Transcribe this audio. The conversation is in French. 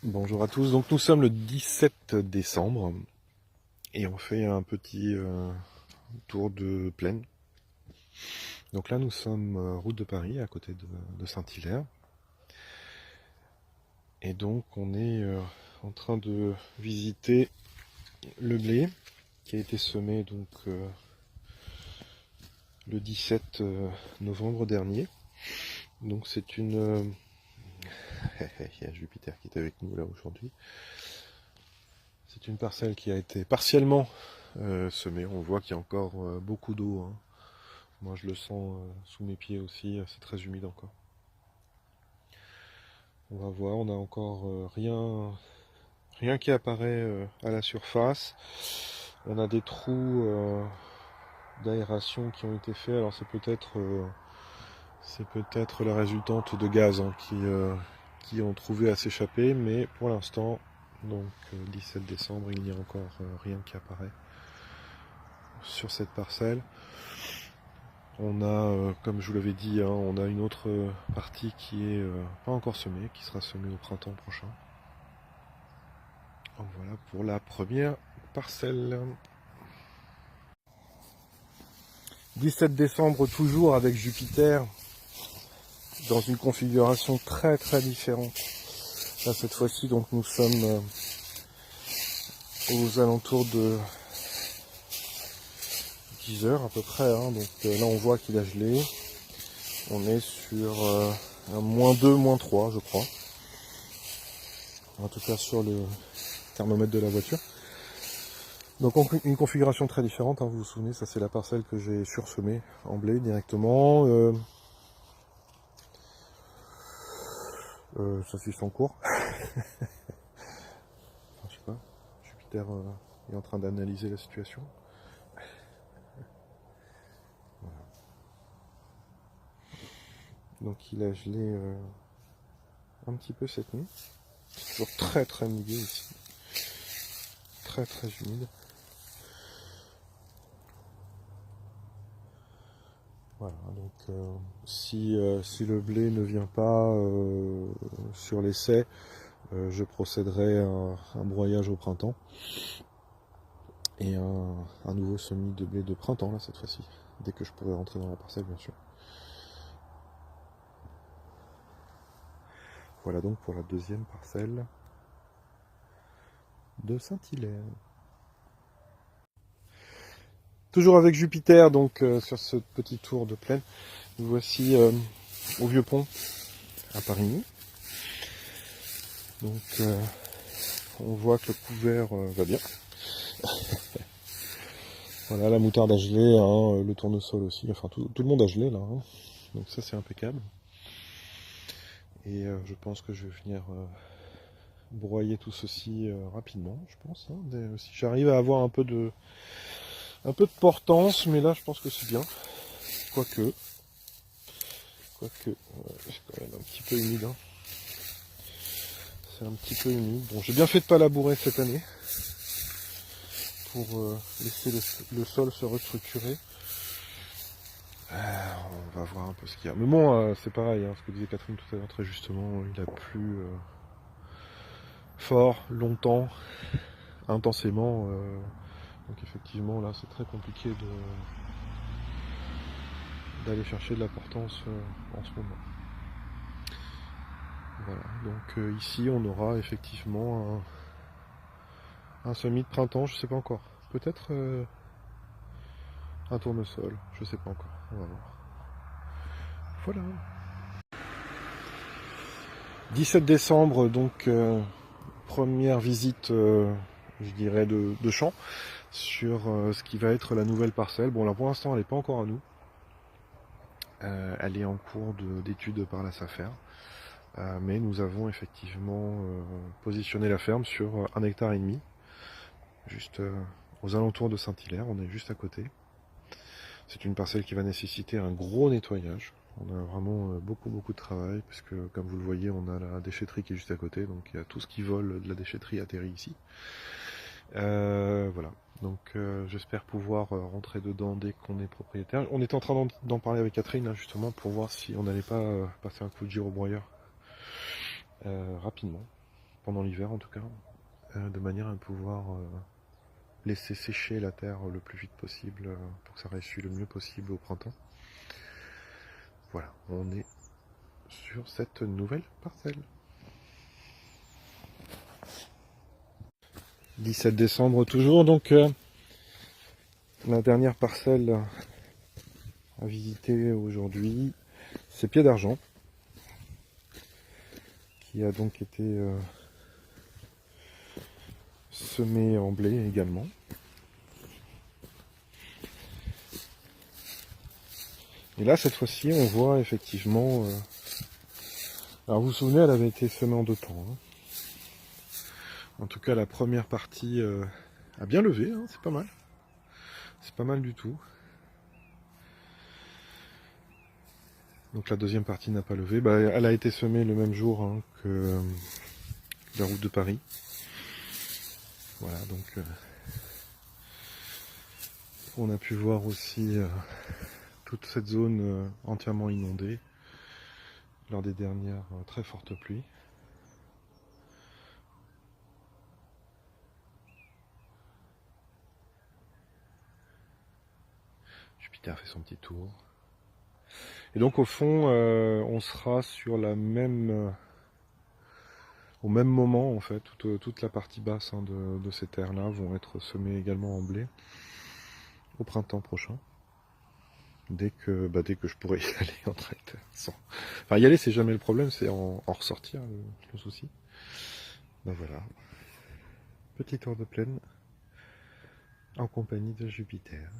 Bonjour à tous, donc nous sommes le 17 décembre et on fait un petit tour de plaine. Donc là nous sommes route de Paris à côté de Saint-Hilaire et donc on est en train de visiter le blé qui a été semé donc le 17 novembre dernier. Donc c'est une... il y a Jupiter qui est avec nous là aujourd'hui. C'est une parcelle qui a été partiellement semée. On voit qu'il y a encore beaucoup d'eau, hein. Moi je le sens sous mes pieds aussi, c'est très humide encore. On va voir, on n'a encore rien qui apparaît à la surface. On a des trous d'aération qui ont été faits. Alors c'est peut-être la résultante de gaz, hein, qui ont trouvé à s'échapper, mais pour l'instant, donc 17 décembre, il n'y a encore rien qui apparaît sur cette parcelle. On a, comme je vous l'avais dit, hein, on a une autre partie qui est pas encore semée, qui sera semée au printemps prochain. Donc voilà pour la première parcelle. 17 décembre toujours avec Jupiter dans une configuration très différente. Là cette fois-ci donc nous sommes aux alentours de 10 heures à peu près, hein. Donc là on voit qu'il a gelé. On est sur un -2, -3 je crois. En tout cas sur le thermomètre de la voiture. Donc une configuration très différente, hein, vous vous souvenez, ça c'est la parcelle que j'ai sursemée en blé directement. Ça suit son cours. Enfin, je sais pas, Jupiter est en train d'analyser la situation. Voilà. Donc il a gelé un petit peu cette nuit. C'est toujours très mouillé ici. Très humide. Voilà, donc si le blé ne vient pas sur l'essai, je procéderai à un broyage au printemps et un nouveau semis de blé de printemps là cette fois-ci, dès que je pourrai rentrer dans la parcelle bien sûr. Voilà donc pour la deuxième parcelle de Saint-Hilaire. Toujours avec Jupiter donc sur ce petit tour de plaine, nous voici au Vieux Pont à Paris. Donc on voit que le couvert va bien. Voilà, la moutarde a gelé, hein, le tournesol aussi, enfin tout le monde a gelé là, hein. Donc ça c'est impeccable. Et je pense que je vais venir broyer tout ceci rapidement, je pense, hein. Si j'arrive à avoir un peu de portance, mais là je pense que c'est bien. Quoique, c'est quand même un petit peu humide, hein. C'est un petit peu humide. Bon, j'ai bien fait de pas labourer cette année pour laisser le sol se restructurer. On va voir un peu ce qu'il y a. Mais bon, c'est pareil, hein, ce que disait Catherine tout à l'heure très justement, il a plu fort, longtemps, intensément. Donc effectivement là c'est très compliqué d'aller chercher de la portance en ce moment. Voilà, donc ici on aura effectivement un semis de printemps, je sais pas encore. Peut-être un tournesol, je sais pas encore. On va voir. Voilà. 17 décembre, donc première visite, je dirais, de champ sur ce qui va être la nouvelle parcelle. Bon là pour l'instant elle n'est pas encore à nous. Elle est en cours d'étude par la SAFER. Mais nous avons effectivement positionné la ferme sur 1,5 hectare, juste aux alentours de Saint-Hilaire, on est juste à côté. C'est une parcelle qui va nécessiter un gros nettoyage. On a vraiment beaucoup de travail, puisque comme vous le voyez, on a la déchetterie qui est juste à côté, donc il y a tout ce qui vole de la déchetterie atterrit ici. Voilà, donc j'espère pouvoir rentrer dedans dès qu'on est propriétaire. On était en train d'en parler avec Catherine, hein, justement, pour voir si on n'allait pas passer un coup de gyro broyeur rapidement. pendant l'hiver en tout cas, de manière à pouvoir laisser sécher la terre le plus vite possible pour que ça réussisse le mieux possible au printemps. Voilà, on est sur cette nouvelle parcelle. 17 décembre toujours, donc la dernière parcelle à visiter aujourd'hui, c'est Pied d'Argent, qui a donc été semé en blé également. Et là, cette fois-ci, on voit effectivement... alors vous vous souvenez, elle avait été semée en 2 temps. Hein. En tout cas, la première partie a bien levé, hein, c'est pas mal. C'est pas mal du tout. Donc la deuxième partie n'a pas levé. Bah, elle a été semée le même jour hein, que la route de Paris. Voilà, donc on a pu voir aussi toute cette zone entièrement inondée lors des dernières très fortes pluies. Jupiter fait son petit tour. Et donc au fond, on sera sur la même, au même moment en fait, toute la partie basse hein, de ces terres-là vont être semées également en blé au printemps prochain. Dès que je pourrai y aller en tracteur. Enfin y aller c'est jamais le problème, c'est en ressortir le souci. Ben voilà, petit tour de plaine en compagnie de Jupiter.